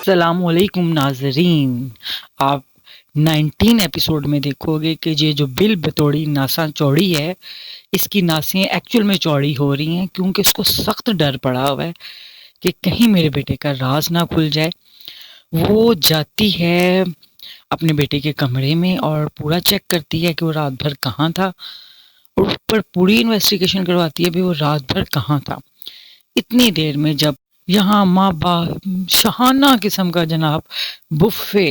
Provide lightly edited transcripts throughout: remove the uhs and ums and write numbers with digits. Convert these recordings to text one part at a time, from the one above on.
अस्सलामुअलैकुम नाजरीन। आप 19 एपिसोड में देखोगे कि ये जो बिल बतौड़ी नासा चौड़ी है, इसकी नासें एक्चुअल में चौड़ी हो रही हैं क्योंकि इसको सख्त डर पड़ा हुआ है कि कहीं मेरे बेटे का राज ना खुल जाए। वो जाती है अपने बेटे के कमरे में और पूरा चेक करती है कि वो रात भर कहाँ था, और ऊपर पूरी इन्वेस्टिगेशन करवाती है भी वो रात भर कहाँ था। इतनी देर में जब यहाँ माँ बाप शहाना किस्म का जनाब बुफे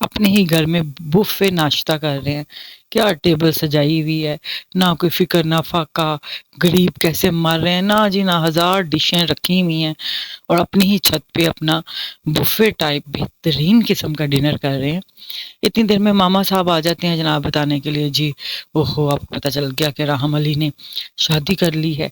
अपने ही घर में बुफे नाश्ता कर रहे हैं, क्या टेबल सजाई हुई है, ना कोई फिक्र ना फाका, गरीब कैसे मर रहे हैं ना जी, ना हजार डिशें रखी हुई हैं और अपनी ही छत पे अपना बुफे टाइप बेहतरीन किस्म का डिनर कर रहे हैं। इतनी देर में मामा साहब आ जाते हैं जनाब बताने के लिए, जी ओहो आपको पता चल गया कि राहम अली ने शादी कर ली है।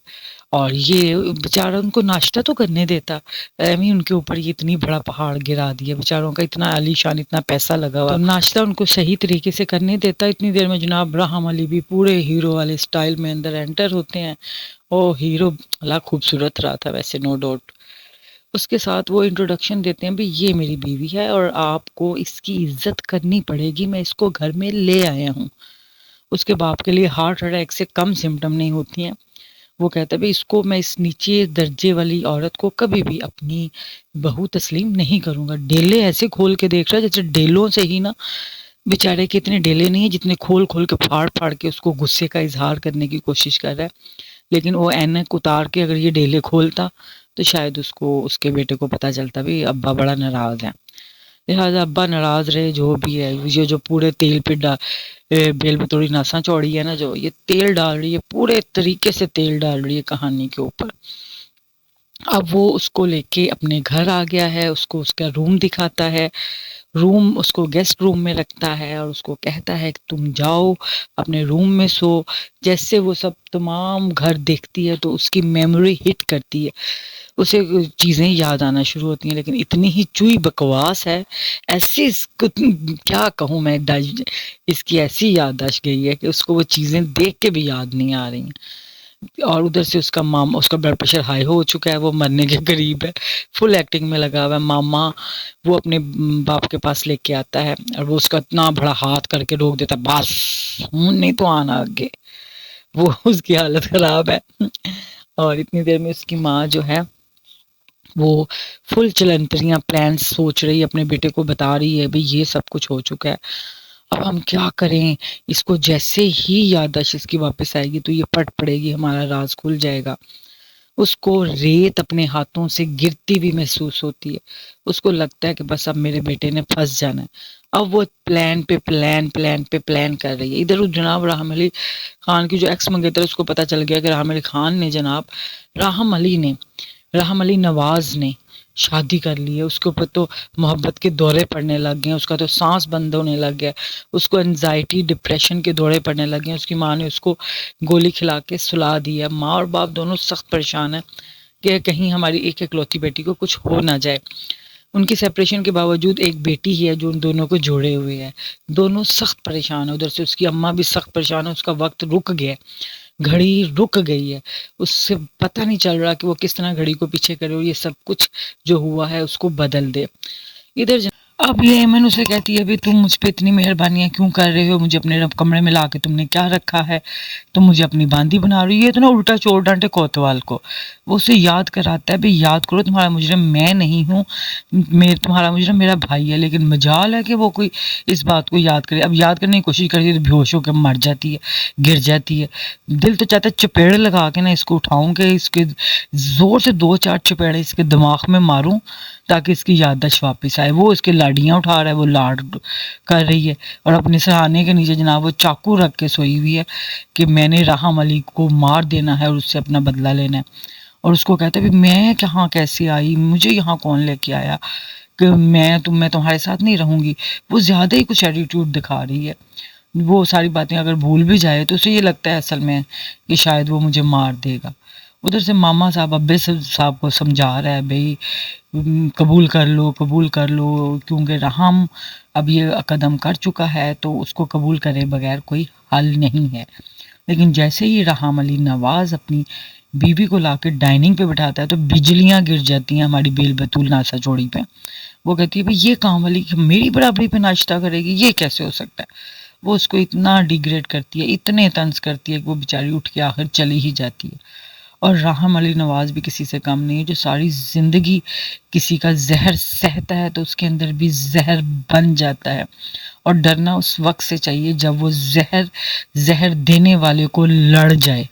और ये बेचारा उनको नाश्ता तो करने देता, एमी उनके ऊपर ये इतनी बड़ा पहाड़ गिरा दिया, बेचारों का इतना आलीशान इतना पैसा लगा हुआ, तो नाश्ता उनको सही तरीके से करने देता। इतनी देर में जनाब राहम अली भी पूरे हीरो वाले स्टाइल में अंदर एंटर होते हैं। ओ हीरो अल्लाह खूबसूरत रहा था वैसे, नो डाउट। उसके साथ वो इंट्रोडक्शन देते हैं, भाई ये मेरी बीवी है और आपको इसकी इज्जत करनी पड़ेगी, मैं इसको घर में ले आया हूँ। उसके बाप के लिए हार्ट अटैक से कम सिम्टम नहीं होती हैं। वो कहता है भाई इसको मैं इस नीचे दर्जे वाली औरत को कभी भी अपनी बहू तस्लीम नहीं करूंगा। डेले ऐसे खोल के देख रहा है जैसे डेलों से ही ना, बेचारे के इतने डेले नहीं है जितने खोल खोल के फाड़ फाड़ के उसको गुस्से का इजहार करने की कोशिश कर रहा है। लेकिन वो ऐनक उतार के अगर ये डेले खोलता तो शायद उसको उसके बेटे को पता चलता भी अब्बा बड़ा नाराज है। लिहाजा अब्बा नाराज रहे जो भी है, ये जो पूरे तेल पे बेल में थोड़ी नसा चौड़ी है ना, जो ये तेल डाल रही है, पूरे तरीके से तेल डाल रही है कहानी के ऊपर। अब वो उसको लेके अपने घर आ गया है, उसको उसका रूम दिखाता है, रूम उसको गेस्ट रूम में रखता है और उसको कहता है कि तुम जाओ अपने रूम में सो। जैसे वो सब तमाम घर देखती है तो उसकी मेमोरी हिट करती है, उसे चीज़ें याद आना शुरू होती हैं। लेकिन इतनी ही चुई बकवास है, ऐसी इसको क्या कहूँ मैं, इसकी ऐसी याददाश्त गई है कि उसको वो चीज़ें देख के भी याद नहीं आ रही हैं। और उधर से उसका मामा, उसका ब्लड प्रेशर हाई हो चुका है, वो मरने के करीब है, फुल एक्टिंग में लगा हुआ है। मामा वो अपने बाप के पास लेके आता है और वो उसका इतना बड़ा हाथ करके रोक देता, बस नहीं तो आना आगे। वो उसकी हालत खराब है। और इतनी देर में उसकी माँ जो है वो फुल चलंतरियां प्लान सोच रही है, अपने बेटे को बता रही है भाई ये सब कुछ हो चुका है, अब हम क्या करें। इसको जैसे ही याददाश्त इसकी वापस आएगी तो ये पट पड़ेगी, हमारा राज खुल जाएगा। उसको रेत अपने हाथों से गिरती हुई महसूस होती है, उसको लगता है कि बस अब मेरे बेटे ने फंस जाना है। अब वो प्लान पे प्लान प्लान पे प्लान कर रही है। इधर उस जनाब राहम अली खान की जो एक्स मंगेतर, उसको पता चल गया कि राहम अली खान ने जनाब राहम अली ने राहम अली नवाज ने शादी कर ली है। उसके ऊपर तो मोहब्बत के दौरे पड़ने लग गए हैं, उसका तो सांस बंद होने लग गया है, उसको एनजाइटी डिप्रेशन के दौरे पड़ने लगे हैं। उसकी माँ ने उसको गोली खिला के सुला दी है। माँ और बाप दोनों सख्त परेशान है कि कहीं हमारी एक इकलौती बेटी को कुछ हो ना जाए। उनकी सेपरेशन के बावजूद एक बेटी ही है जो उन दोनों को जोड़े हुए है। दोनों सख्त परेशान है, उधर से उसकी अम्मा भी सख्त परेशान है, उसका वक्त रुक गया है, घड़ी रुक गई है। उससे पता नहीं चल रहा कि वो किस तरह घड़ी को पीछे करे और ये सब कुछ जो हुआ है उसको बदल दे। इधर अब ये एमन उसे कहती है भी तुम मुझ पे इतनी मेहरबानियां क्यों कर रहे हो, मुझे अपने कमरे में ला के तुमने क्या रखा है, तुम मुझे अपनी बांदी बना रही है। तो ना उल्टा चोर डांटे कोतवाल को। वो उसे याद कराता है, भाई याद करो तुम्हारा मुजरिम मैं नहीं हूँ, तुम्हारा मुजरिम मेरा भाई है। लेकिन मजाल है कि वो कोई इस बात को याद करे। अब याद करने की कोशिश करती है तो बेहोश होकर मर जाती है, गिर जाती है। दिल तो चाहता है चपेड़ लगा के ना इसको उठाऊं कि इसके जोर से दो चार चपेड़े इसके दिमाग में मारूं ताकि इसकी याददाश्त वापस आए। वो इसके लाड़ियाँ उठा रहा है, वो लाड कर रही है और अपने सराहने के नीचे जनाब वो चाकू रख के सोई हुई है कि मैंने राहम अली को मार देना है और उससे अपना बदला लेना है। और उसको कहता है मैं कहाँ कैसे आई, मुझे यहाँ कौन लेके आया, कि मैं तुम्हारे साथ नहीं रहूंगी। वो ज़्यादा ही कुछ एटीट्यूड दिखा रही है। वो सारी बातें अगर भूल भी जाए तो उसे ये लगता है असल में कि शायद वो मुझे मार देगा। उधर से मामा साहब अब्बे साहब को समझा रहा है, भाई कबूल कर लो कबूल कर लो, क्योंकि राहम अब ये कदम कर चुका है तो उसको कबूल करे बगैर कोई हल नहीं है। लेकिन जैसे ही राहम अली नवाज़ अपनी बीवी को लाकर डाइनिंग पे बिठाता है तो बिजलियां गिर जाती हैं हमारी बेल बतूल नासा जोड़ी पे। वो कहती है भाई ये काम वाली कि मेरी बराबरी पे नाश्ता करेगी, ये कैसे हो सकता है। वो उसको इतना डिग्रेड करती है, इतने तंज करती है कि वो बेचारी उठ के आखिर चली ही जाती है। और राहम अली नवाज़ भी किसी से कम नहीं है, जो सारी ज़िंदगी किसी का ज़हर सहता है तो उसके अंदर भी ज़हर बन जाता है। और डरना उस वक्त से चाहिए जब वो ज़हर ज़हर देने वाले को लड़ जाए।